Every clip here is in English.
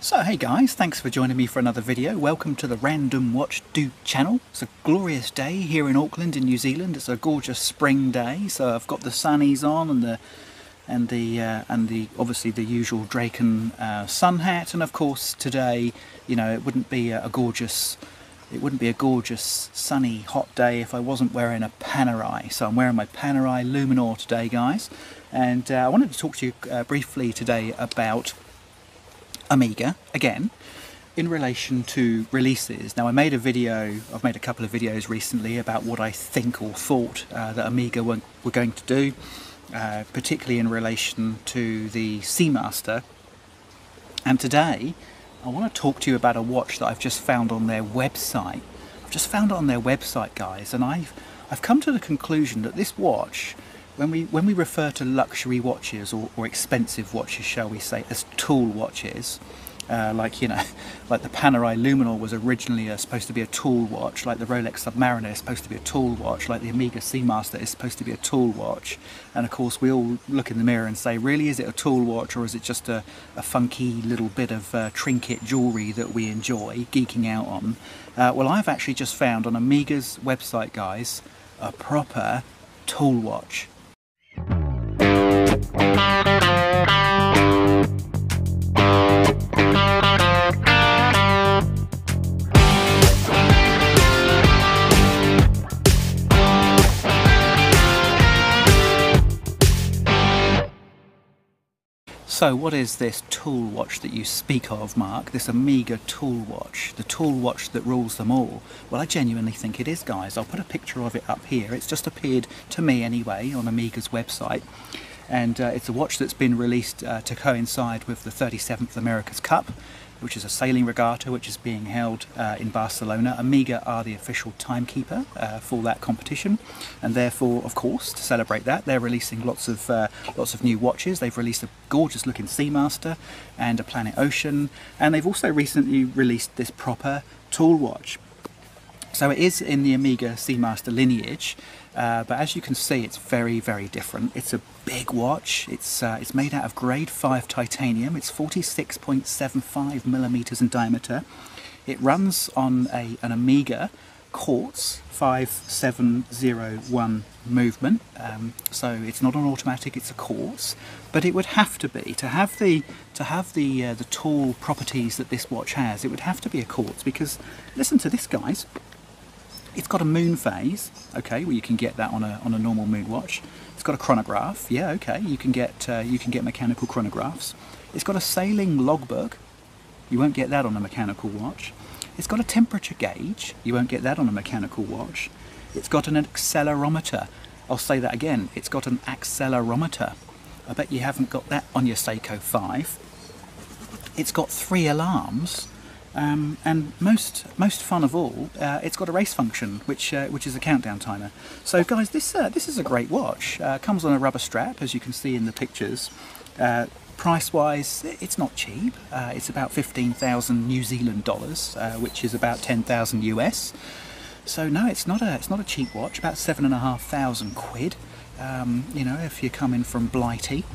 So hey guys, thanks for joining me for another video. Welcome to the Random Watch Dude channel. It's a glorious day here in Auckland in New Zealand. It's a gorgeous spring day, so I've got the sunnies on and the obviously the usual Draken sun hat, and of course today, you know, it wouldn't be a gorgeous sunny hot day if I wasn't wearing a Panerai. So I'm wearing my Panerai Luminor today, guys, and I wanted to talk to you briefly today about Omega again in relation to releases. Now, I've made a couple of videos recently about what I think or thought that Omega were going to do, particularly in relation to the Seamaster. And today I want to talk to you about a watch that I've just found on their website. I've just found it on their website, guys, and I've come to the conclusion that this watch, when we refer to luxury watches or expensive watches, shall we say, as tool watches, like the Panerai Luminor was originally supposed to be a tool watch, like the Rolex Submariner is supposed to be a tool watch, like the Omega Seamaster is supposed to be a tool watch, and of course we all look in the mirror and say, really, is it a tool watch, or is it just a funky little bit of trinket jewellery that we enjoy geeking out on? Well, I've actually just found on Omega's website, guys, a proper tool watch. So what is this tool watch that you speak of, Mark? This Omega tool watch, the tool watch that rules them all? Well, I genuinely think it is, guys. I'll put a picture of it up here. It's just appeared to me anyway on Omega's website, and it's a watch that's been released to coincide with the 37th America's Cup, which is a sailing regatta which is being held in Barcelona. Omega are the official timekeeper for that competition, and therefore, of course, to celebrate that, they're releasing lots of new watches. They've released a gorgeous looking Seamaster and a Planet Ocean, and they've also recently released this proper tool watch. So it is in the Omega Seamaster lineage, but as you can see, it's very, very different. It's a big watch. It's made out of grade 5 titanium. It's 46.75 millimeters in diameter. It runs on an Omega Quartz 5701 movement. So it's not an automatic. It's a quartz, but it would have to be to have the tall properties that this watch has. It would have to be a quartz, because listen to this, guys. It's got a moon phase, okay, well, you can get that on a normal moon watch. It's got a chronograph, yeah, okay, you can get mechanical chronographs. It's got a sailing logbook. You won't get that on a mechanical watch. It's got a temperature gauge. You won't get that on a mechanical watch. It's got an accelerometer. I'll say that again. It's got an accelerometer. I bet you haven't got that on your Seiko 5. It's got 3 alarms. And most fun of all, it's got a race function, which is a countdown timer. So guys, this is a great watch. Comes on a rubber strap, as you can see in the pictures. Price wise, it's not cheap. It's about 15,000 New Zealand dollars, which is about 10,000 US. So no, it's not a cheap watch. About 7,500 quid. You know, if you're coming from Blighty.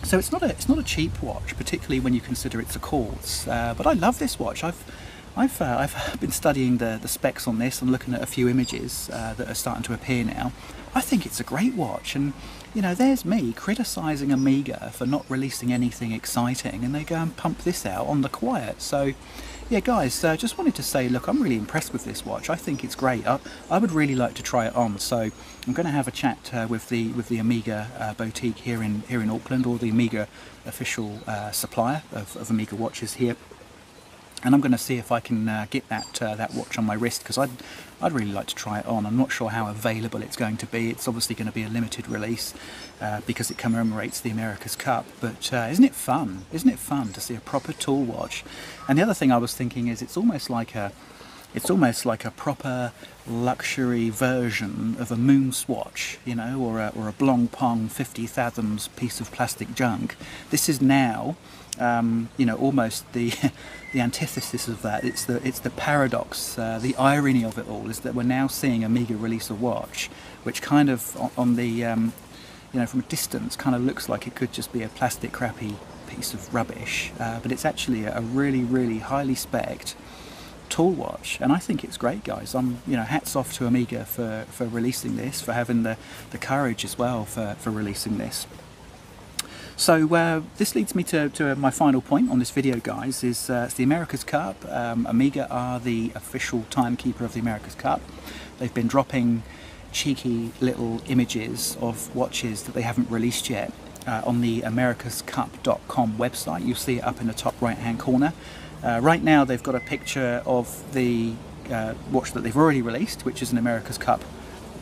So it's not a cheap watch, particularly when you consider it's a quartz. But I love this watch. I've been studying the specs on this and looking at a few images that are starting to appear now. I think it's a great watch, and you know, there's me criticising Omega for not releasing anything exciting, and they go and pump this out on the quiet. So yeah, guys, just wanted to say, look, I'm really impressed with this watch. I think it's great. I would really like to try it on. So I'm going to have a chat with the Omega boutique here in Auckland, or the Omega official supplier of Omega watches here. And I'm going to see if I can get that watch on my wrist, because I'd really like to try it on. I'm not sure how available it's going to be. It's obviously going to be a limited release because it commemorates the America's Cup. But isn't it fun? Isn't it fun to see a proper tool watch? And the other thing I was thinking is it's almost like a proper luxury version of a moon swatch, you know, or a Blancpain 50 fathoms piece of plastic junk. This is now, you know, almost the antithesis of that. It's the paradox, the irony of it all is that we're now seeing Omega release a watch which kind of on the you know, from a distance kind of looks like it could just be a plastic crappy piece of rubbish, but it's actually a really highly spec'd tool watch, and I think it's great, guys. Hats off to Omega for releasing this, for having the courage as well for releasing this. So this leads me to my final point on this video, guys, is it's the America's Cup. Omega are the official timekeeper of the America's Cup. They've been dropping cheeky little images of watches that they haven't released yet on the americascup.com website. You'll see it up in the top right hand corner. Right now they've got a picture of the watch that they've already released, which is an America's Cup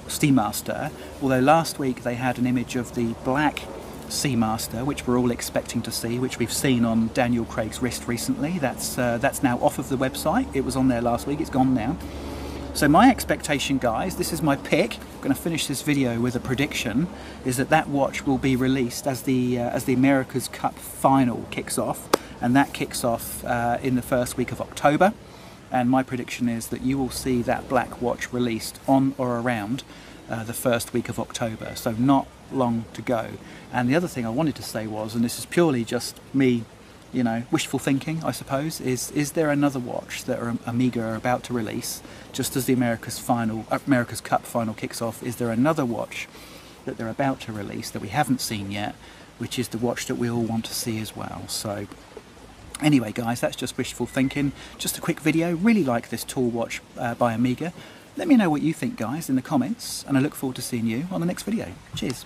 Seamaster, although last week they had an image of the black Seamaster, which we're all expecting to see, which we've seen on Daniel Craig's wrist recently. That's now off of the website. It was on there last week, it's gone now. So my expectation, guys, this is my pick. I'm going to finish this video with a prediction, is that watch will be released as the America's Cup final kicks off, and that kicks off in the first week of October. And my prediction is that you will see that black watch released on or around the first week of October, so not long to go. And the other thing I wanted to say was, and this is purely just me, wishful thinking, I suppose, is there another watch that Omega are about to release just as the America's Cup final kicks off? Is there another watch that they're about to release that we haven't seen yet, which is the watch that we all want to see as well? So anyway, guys, that's just wishful thinking. Just a quick video. Really like this tool watch by Omega. Let me know what you think, guys, in the comments, and I look forward to seeing you on the next video. Cheers.